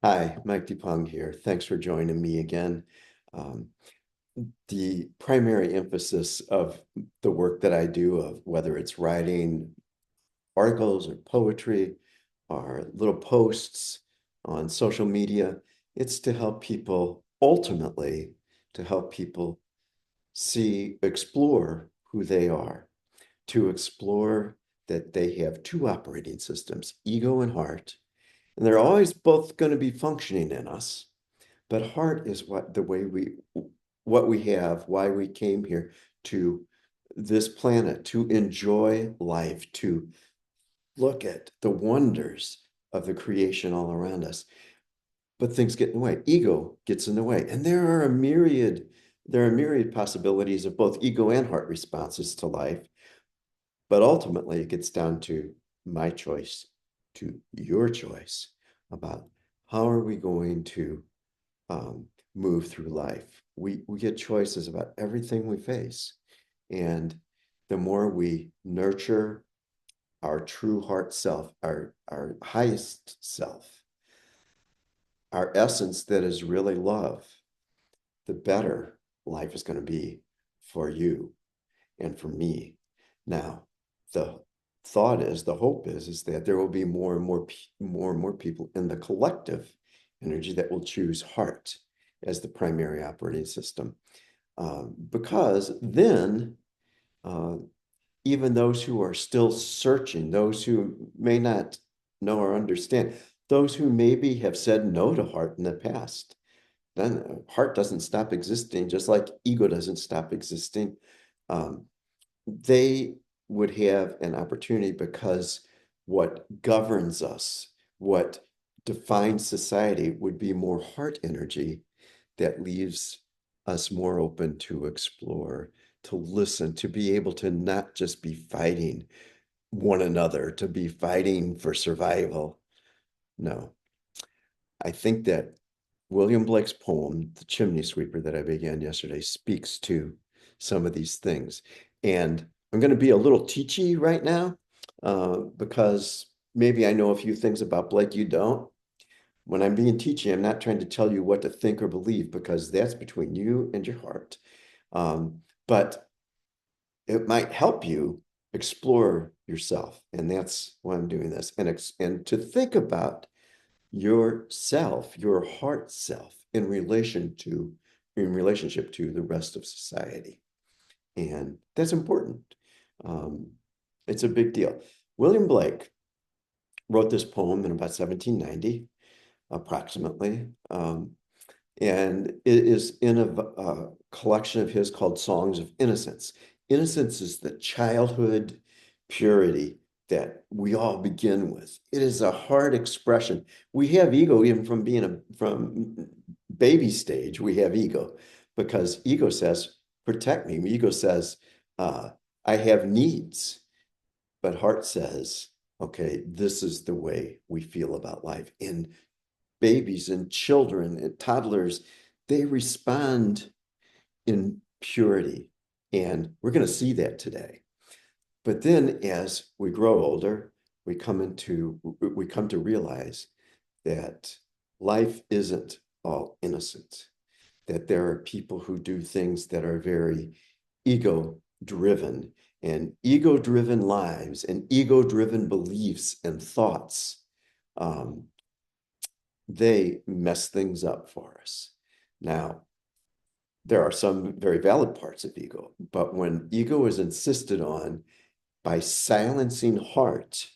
Hi, Mike DuPong here. Thanks for joining me again. Um, the primary emphasis of the work that I do, of whether it's writing articles or poetry or little posts on social media, it's to help people, ultimately, to help people explore who they are, to explore that they have two operating systems, ego and heart, and they're always both going to be functioning in us. But heart is what we have, why we came here to this planet, to enjoy life, to look at the wonders of the creation all around us. But things get in the way. Ego gets in the way. And there are myriad possibilities of both ego and heart responses to life. But ultimately, it gets down to my choice, to your choice about how are we going to move through life. We get choices about everything we face. And the more we nurture our true heart self, our highest self, our essence that is really love, the better life is going to be for you and for me. Now, the the hope is that there will be more and more people in the collective energy that will choose heart as the primary operating system. Because then, uh, even those who are still searching, those who may not know or understand, those who maybe have said no to heart in the past, then heart doesn't stop existing, just like ego doesn't stop existing. Um, they would have an opportunity because what governs us, what defines society would be more heart energy that leaves us more open to explore, to listen, to be able to not just be fighting one another, to be fighting for survival. No, I think that William Blake's poem, The Chimney Sweeper, that I began yesterday, speaks to some of these things. And I'm going to be a little teachy right now because maybe I know a few things about Blake you don't. When I'm being teachy, I'm not trying to tell you what to think or believe because that's between you and your heart. But it might help you explore yourself. And that's why I'm doing this. And to think about yourself, your heart self, in relationship to the rest of society. And that's important. Um, it's a big deal. William Blake wrote this poem in about 1790, approximately. And it is in a collection of his called Songs of Innocence. Innocence is the childhood purity that we all begin with. It is a hard expression. We have ego even from baby stage. We have ego because ego says, "Protect me." Ego says, uh, "I have needs," but heart says, "Okay, this is the way we feel about life." And babies and children and toddlers, they respond in purity. And we're going to see that today. But then as we grow older, we come to realize that life isn't all innocent, that there are people who do things that are very ego driven, and ego driven lives and ego driven beliefs and thoughts. Um, they mess things up for us. Now, there are some very valid parts of ego, but when ego is insisted on by silencing heart,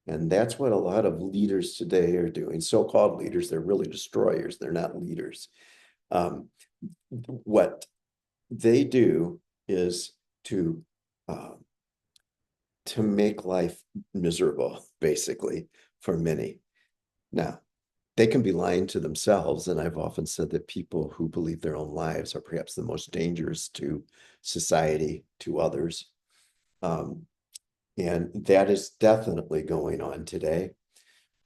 and that's what a lot of leaders today are doing, so-called leaders, they're really destroyers, they're not leaders. Um, what they do is to uh, to make life miserable, basically, for many. Now, they can be lying to themselves. And I've often said that people who believe their own lives are perhaps the most dangerous to society, to others. Um, and that is definitely going on today.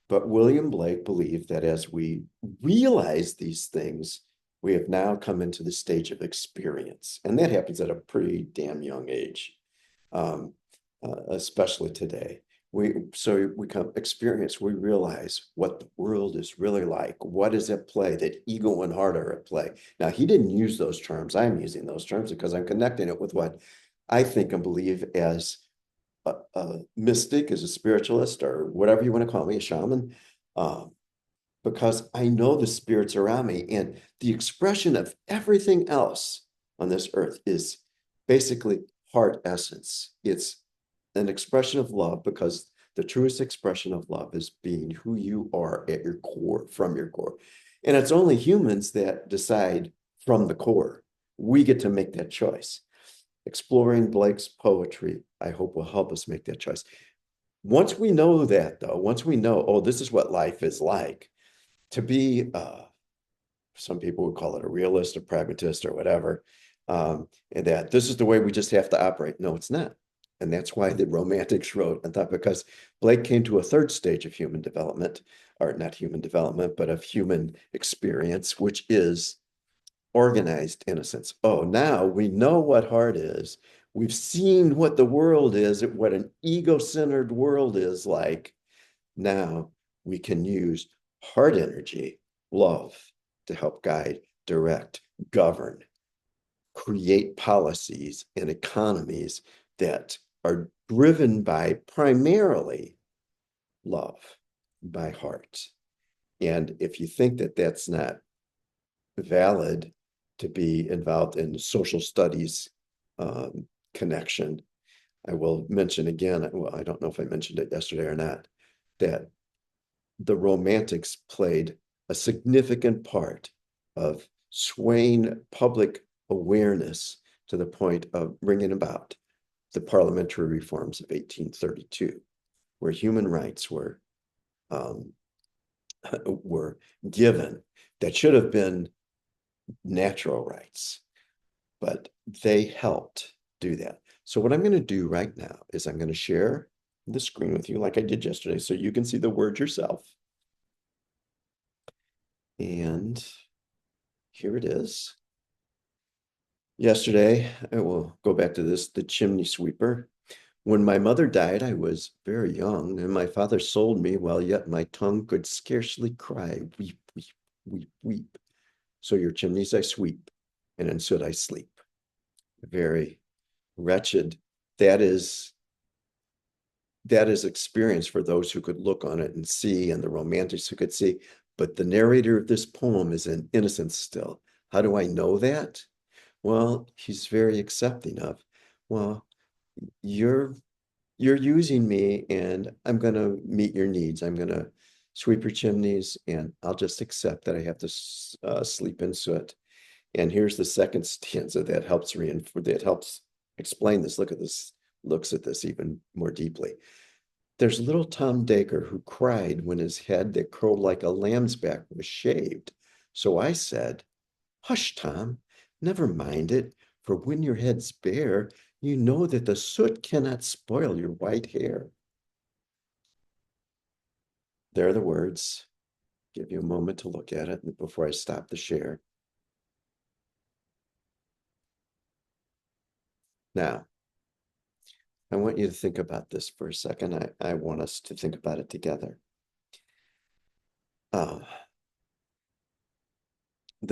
But William Blake believed that as we realize these things, we have now come into the stage of experience. And that happens at a pretty damn young age, especially today. We come experience, we realize what the world is really like. What is at play? That ego and heart are at play. Now, he didn't use those terms. I'm using those terms because I'm connecting it with what I think and believe as a mystic, as a spiritualist, or whatever you want to call me, a shaman. Um, because I know the spirits around me, and the expression of everything else on this earth is basically heart essence. It's an expression of love, because the truest expression of love is being who you are at your core, from your core. And it's only humans that decide from the core. We get to make that choice. Exploring Blake's poetry, I hope, will help us make that choice. Once we know that, though, once we know, oh, this is what life is like, to be some people would call it a realist, a pragmatist, or whatever, and that this is the way we just have to operate. No, it's not. And that's why the romantics wrote, and thought, because Blake came to a third stage of human development, or not human development, but of human experience, which is organized innocence. Oh, now we know what heart is. We've seen what the world is, what an ego-centered world is like. Now we can use heart energy, love, to help guide, direct, govern, create policies and economies that are driven by primarily love, by heart. And if you think that that's not valid to be involved in social studies connection, I will mention again, well, I don't know if I mentioned it yesterday or not, that the romantics played a significant part of swaying public awareness to the point of bringing about the parliamentary reforms of 1832, where human rights um, were given that should have been natural rights, but they helped do that. So what I'm going to do right now is I'm going to share the screen with you like I did yesterday, so you can see the word yourself. And here it is. Yesterday, I will go back to this, the chimney sweeper. When my mother died, I was very young, and my father sold me while yet my tongue could scarcely cry, weep, weep, weep, weep. So your chimneys I sweep, and in soot I sleep. Very wretched. That is experience for those who could look on it and see, and the romantics who could see. But the narrator of this poem is in innocence still. How do I know that? Well, he's very accepting of, well, you're using me, and I'm going to meet your needs. I'm going to sweep your chimneys, and I'll just accept that I have to sleep in soot. And here's the second stanza that helps explain this. Look at this, looks at this even more deeply. There's little Tom Dacre who cried when his head that curled like a lamb's back was shaved. So I said, hush, Tom, never mind it, for when your head's bare, you know that the soot cannot spoil your white hair. There are the words. Give you a moment to look at it before I stop the share. Now, I want you to think about this for a second. I want us to think about it together. The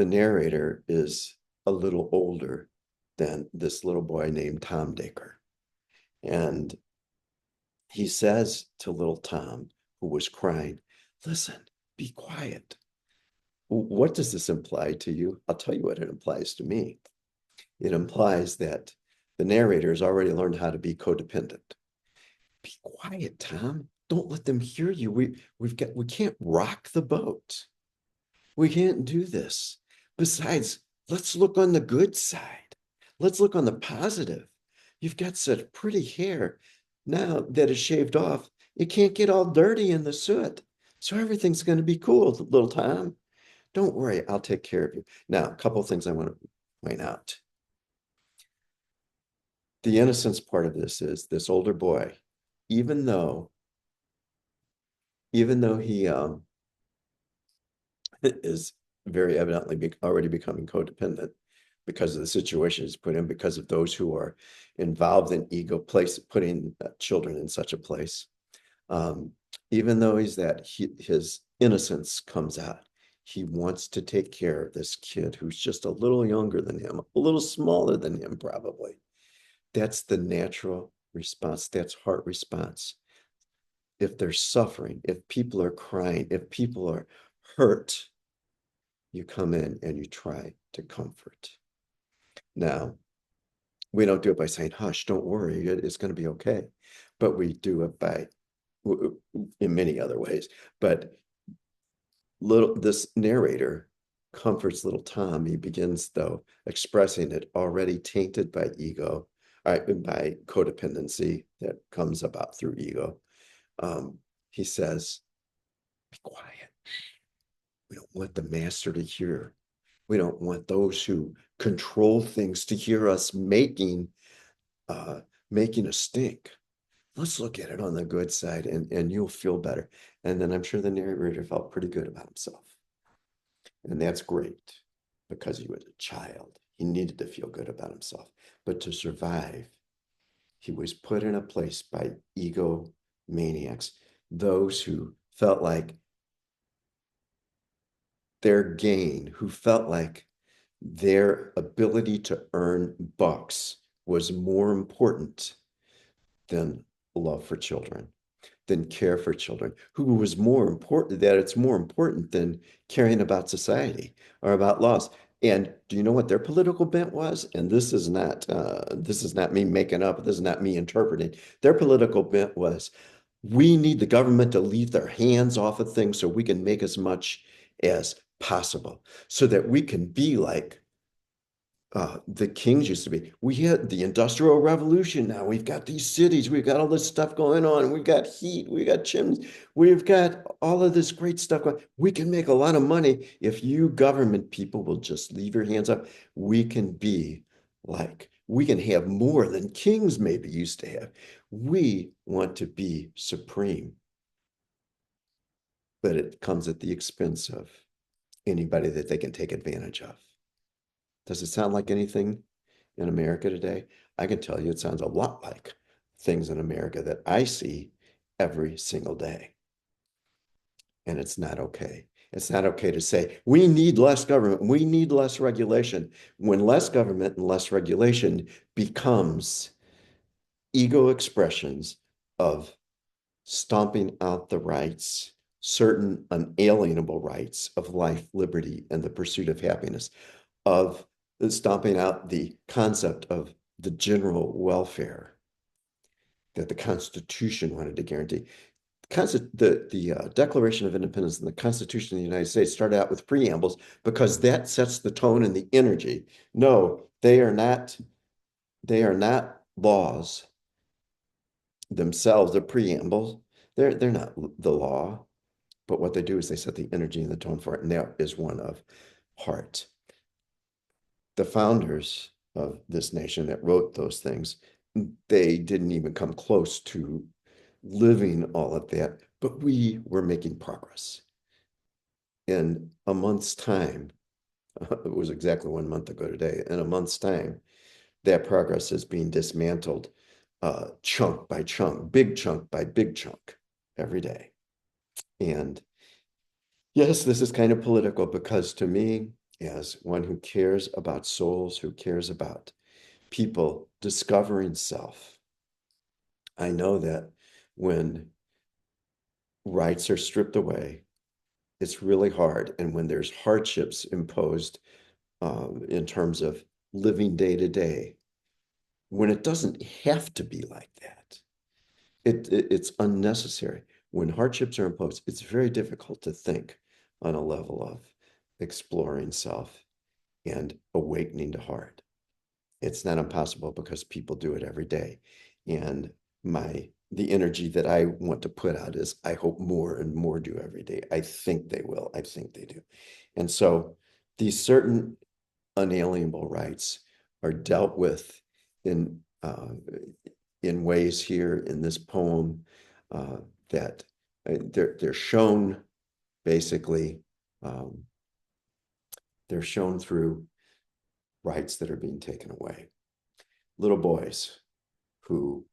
narrator is a little older than this little boy named Tom Dacre. And he says to little Tom, who was crying, listen, be quiet. What does this imply to you? I'll tell you what it implies to me. It implies that the narrator has already learned how to be codependent. Be quiet, Tom. Don't let them hear you. We can't rock the boat. We can't do this. Besides, let's look on the good side. Let's look on the positive. You've got such pretty hair. Now that it's shaved off, it can't get all dirty in the soot. So everything's going to be cool, little Tom. Don't worry, I'll take care of you. Now, a couple of things I want to point out. The innocence part of this is this older boy, even though he is very evidently already becoming codependent because of the situation he's put in, because of those who are involved in ego putting children in such a place. Um, Even though his innocence comes out, he wants to take care of this kid who's just a little younger than him, a little smaller than him, probably. That's the natural response. That's heart response. If they're suffering, if people are crying, if people are hurt, you come in and you try to comfort. Now, we don't do it by saying, hush, don't worry, it's going to be okay. But we do it by, in many other ways. But this narrator comforts little Tom. He begins, though, expressing it already tainted by ego, by codependency that comes about through ego. He says, be quiet. We don't want the master to hear. We don't want those who control things to hear us uh, making a stink. Let's look at it on the good side, and you'll feel better. And then I'm sure the narrator felt pretty good about himself. And that's great because he was a child. He needed to feel good about himself. But to survive, he was put in a place by ego maniacs, those who felt like their gain, who felt like their ability to earn bucks was more important than love for children, than care for children, who was more important, that it's more important than caring about society or about laws. And do you know what their political bent was? And this is not me making up, this is not me interpreting. Their political bent was, we need the government to leave their hands off of things so we can make as much as possible, so that we can be like the kings used to be. We had the Industrial Revolution now. We've got these cities. We've got all this stuff going on. We've got heat. We've got chimneys. We've got all of this great stuff going. We can make a lot of money if you government people will just leave your hands up. We can be like, we can have more than kings maybe used to have. We want to be supreme, but it comes at the expense of anybody that they can take advantage of. Does it sound like anything in America today? I can tell you it sounds a lot like things in America that I see every single day. And it's not okay. It's not okay to say, we need less government, we need less regulation, when less government and less regulation becomes ego expressions of stomping out the rights, certain unalienable rights of life, liberty, and the pursuit of happiness, of stomping out the concept of the general welfare that the Constitution wanted to guarantee. The Declaration of Independence and the Constitution of the United States started out with preambles because that sets the tone and the energy. No, they are not. They are not laws themselves. The preambles. They're not the law, but what they do is they set the energy and the tone for it, and that is one of heart. The founders of this nation that wrote those things, they didn't even come close to living all of that, but we were making progress. In a month's time, it was exactly 1 month ago today, in a month's time, that progress is being dismantled chunk by chunk by big chunk every day. And yes, this is kind of political because to me, as one who cares about souls, who cares about people discovering self, I know that when rights are stripped away, it's really hard. And when there's hardships imposed in terms of living day to day, when it doesn't have to be like that, it's unnecessary. When hardships are imposed, it's very difficult to think on a level of exploring self and awakening to heart. It's not impossible because people do it every day. And the energy that I want to put out is I hope more and more do every day. I think they will. I think they do. And so these certain unalienable rights are dealt with in in ways here in this poem that they're shown basically um, they're shown through rights that are being taken away. Little boys who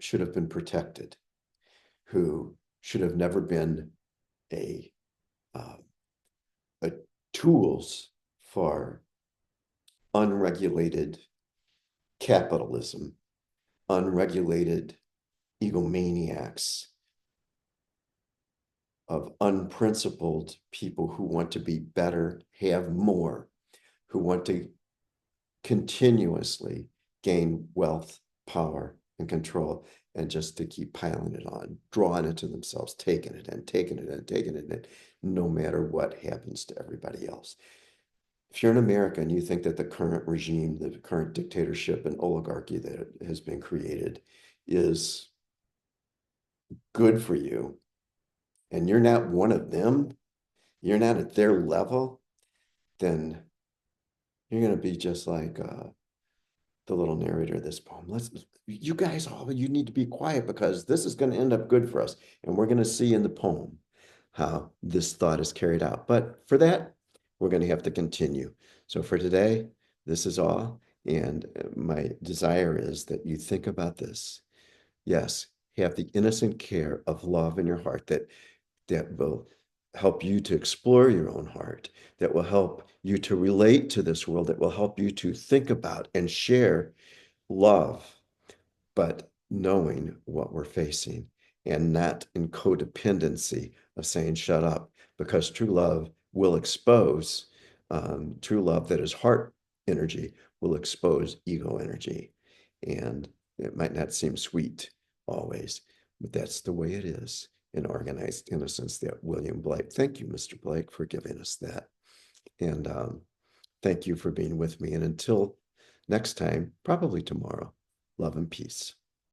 should have been protected, who should have never been a, uh, a tools for unregulated capitalism, unregulated egomaniacs, of unprincipled people who want to be better, have more, who want to continuously gain wealth, power, and control, and just to keep piling it on, drawing it to themselves, taking it and taking it and taking it in, no matter what happens to everybody else. If you're in America and you think that the current regime, the current dictatorship and oligarchy that has been created is good for you, and you're not one of them, you're not at their level, then you're going to be just like the little narrator of this poem. You guys all, you need to be quiet because this is going to end up good for us. And we're going to see in the poem how this thought is carried out. But for that, we're going to have to continue. So for today, this is all. And my desire is that you think about this. Yes, have the innocent care of love in your heart that will help you to explore your own heart, that will help you to relate to this world, that will help you to think about and share love, but knowing what we're facing and not in codependency of saying, shut up, because true love will expose, true love that is heart energy will expose ego energy. And it might not seem sweet always, but that's the way it is in organized innocence that William Blake. Thank you, Mr. Blake, for giving us that. And thank you for being with me. And until next time, probably tomorrow, love and peace.